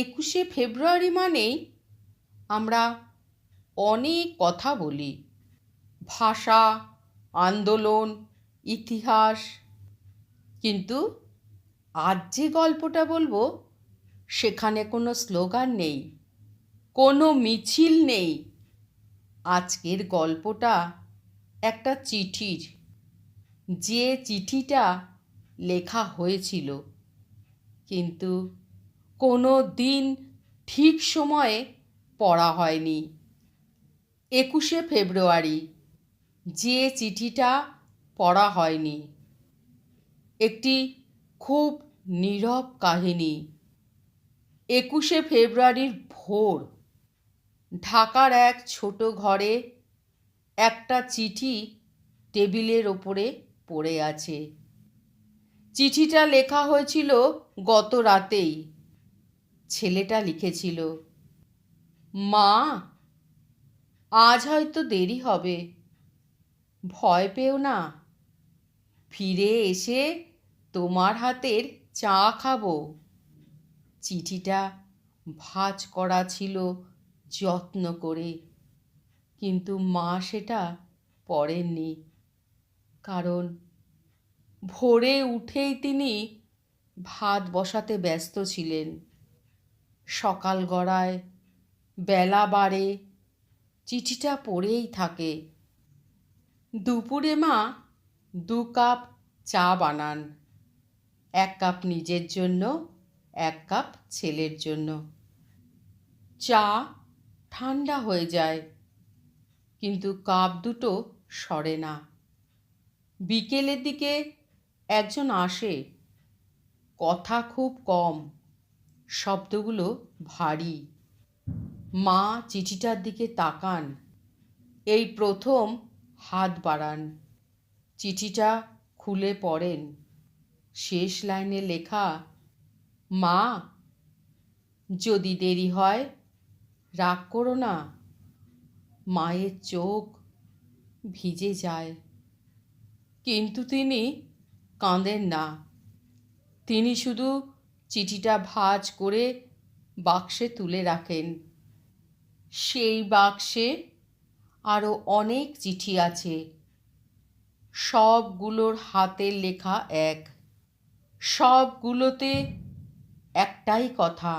একুশে ফেব্রুয়ারি মানেই আমরা অনেক কথা বলি। ভাষা, আন্দোলন, ইতিহাস। কিন্তু আজ যে গল্পটা বলবো সেখানে কোনো স্লোগান নেই, কোনো মিছিল নেই। আজকের গল্পটা একটা চিঠির, যে চিঠিটা লেখা হয়েছিল কিন্তু কোনো দিন ঠিক সময়ে পড়া হয়নি। একুশে ফেব্রুয়ারি, যে চিঠিটা পড়া হয়নি। একটি খুব নীরব কাহিনী। একুশে ফেব্রুয়ারির ভোর, ঢাকার এক ছোট ঘরে একটা চিঠি টেবিলের ওপরে পড়ে আছে। চিঠিটা লেখা হয়েছিল গত রাতেই। ছেলেটা লিখেছিল, মা, আজ হয়তো দেরি হবে, ভয় পেও না, ফিরে এসে তোমার হাতের চা খাবো। চিঠিটা ভাঁজ করা ছিল যত্ন করে, কিন্তু মা সেটা পড়েননি। কারণ ভোরে উঠেই তিনি ভাত বসাতে ব্যস্ত ছিলেন। সকাল গড়ায়, বেলা বাড়ে, চিঠিটা পড়েই থাকে। দুপুরে মা 2 কাপ চা বানান, 1 কাপ নিজের জন্য, 1 কাপ ছেলের জন্য। চা ঠান্ডা হয়ে যায়, কিন্তু কাপ দুটো সরে না। বিকেলের দিকে একজন আসে, কথা খুব কম, শব্দগুলো ভারী। মা চিঠিটার দিকে তাকান, এই প্রথম হাত বাড়ান। চিঠিটা খুলে পড়েন। শেষ লাইনে লেখা, মা, যদি দেরি হয় রাগ করো না। মায়ের চোখ ভিজে যায়, কিন্তু তিনি কাঁদেন না। তিনি শুধু চিঠিটা ভাঁজ করে বাক্সে তুলে রাখেন। সেই বাক্সে আরও অনেক চিঠি আছে, সবগুলোর হাতের লেখা এক। সবগুলোতে একটাই কথা,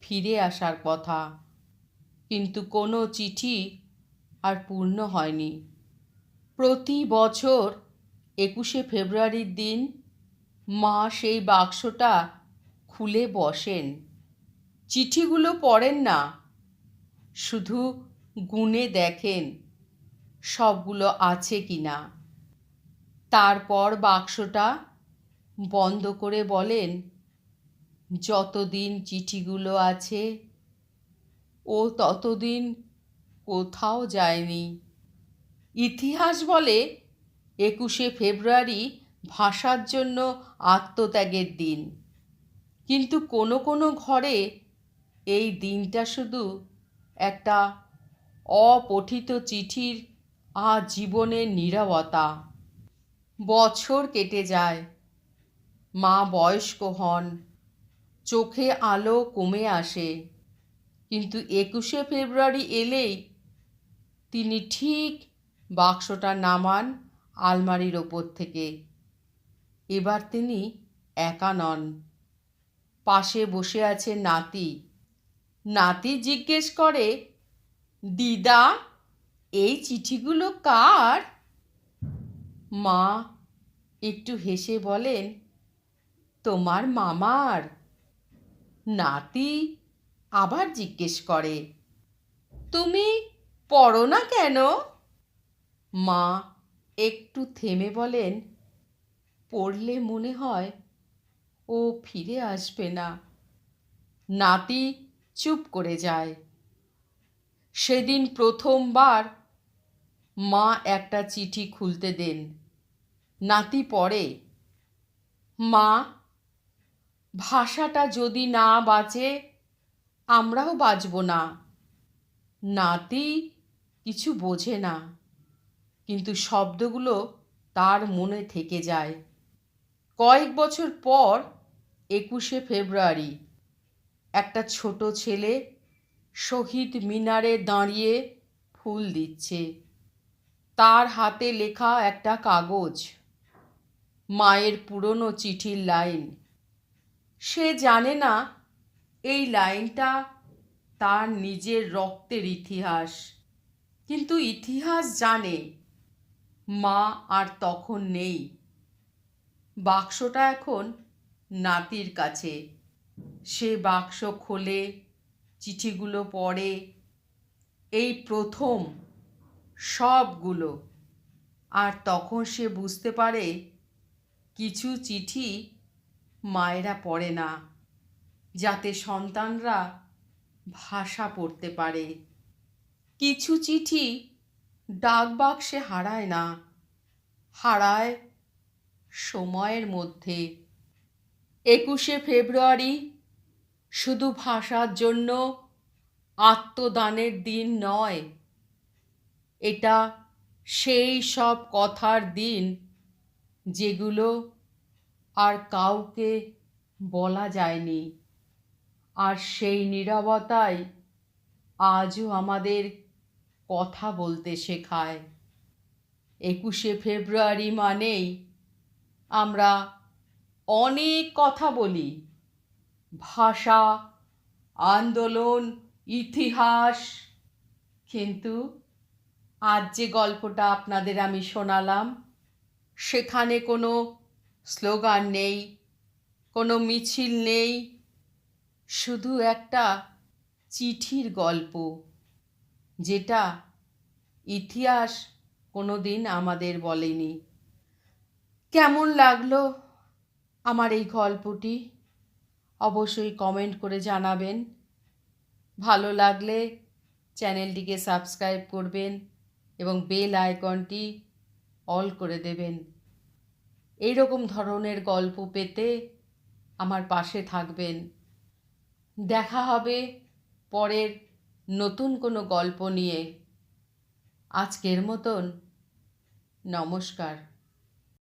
ফিরে আসার কথা। কিন্তু কোনো চিঠি আর পূর্ণ হয়নি। প্রতি বছর 21শে ফেব্রুয়ারির দিন মা সেই বাক্সটা খুলে বসেন। চিঠিগুলো পড়েন না, শুধু গুনে দেখেন সবগুলো আছে কিনা। তারপর বাক্সটা বন্ধ করে বলেন, যতদিন চিঠিগুলো আছে ও ততদিন কোথাও যায়নি। ইতিহাস বলে 21শে ফেব্রুয়ারি ভাষার জন্য আত্মত্যাগের দিন। কিন্তু কোনো কোনো ঘরে এই দিনটা শুধু একটা অপঠিত চিঠির আজীবনের নীরবতা। বছর কেটে যায়, মা বয়স্ক হন, চোখে আলো কমে আসে, কিন্তু 21শে ফেব্রুয়ারি এলেই তিনি ঠিক বাক্সটা নামান আলমারির ওপর থেকে। এবার তিনি একা নন, পাশে বসে আছে নাতি। নাতি জিজ্ঞেস করে, দিদা, এই চিঠিগুলো কার? মা একটু হেসে বলেন, তোমার মামার। নাতি আবার জিজ্ঞেস করে, তুমি পড়ো না কেন? মা একটু থেমে বলেন, পড়লে মনে হয় ও ফিরে আসবে না। নাতি চুপ করে যায়। সেদিন প্রথমবার মা একটা চিঠি খুলতে দেন। নাতি পড়ে, মা, ভাষাটা যদি না বাঁচে আমরাও বাঁচব না। নাতি কিছু বোঝে না, কিন্তু শব্দগুলো তার মনে থেকে যায়। কয়েক বছর পর 21শে ফেব্রুয়ারি একটা ছোট ছেলে শহীদ মিনারে দাঁড়িয়ে ফুল দিচ্ছে। তার হাতে লেখা একটা কাগজ, মায়ের পুরনো চিঠির লাইন। সে জানে না এই লাইনটা তার নিজের রক্তের ইতিহাস, কিন্তু ইতিহাস জানে মা আর তখন নেই। বাক্সটা এখন নাতির কাছে। সে বাক্স খোলে, চিঠিগুলো পড়ে, এই প্রথম সবগুলো। আর তখন সে বুঝতে পারে কিছু চিঠি মায়েরা পড়ে না, যাতে সন্তানরা ভাষা পড়তে পারে। কিছু চিঠি ডাক বাক্সে হারায় না, হারায় সময়ের মধ্যে। 21শে ফেব্রুয়ারি শুধু ভাষার জন্য আত্মদানের দিন নয়, এটা সেই সব কথার দিন যেগুলো আর কাউকে বলা যায়নি। আর সেই নীরবতাই আজও আমাদের কথা বলতে শেখায়। 21শে ফেব্রুয়ারি মানেই আমরা অনেক কথা বলি, ভাষা, আন্দোলন, ইতিহাস। কিন্তু আজ যে গল্পটা আপনাদের আমি শোনালাম, সেখানে কোনো স্লোগান নেই, কোনো মিছিল নেই, শুধু একটা চিঠির গল্প, যেটা ইতিহাস কোনো দিন আমাদের বলেনি। কেমন লাগলো আমার এই গল্পটি অবশ্যই কমেন্ট করে জানাবেন। ভালো লাগলে চ্যানেলটিকে সাবস্ক্রাইব করবেন এবং বেল আইকনটি অল করে দেবেন। এই রকম ধরনের গল্প পেতে আমার পাশে থাকবেন। দেখা হবে পরের নতুন কোনো গল্প নিয়ে। আজকের মতন নমস্কার।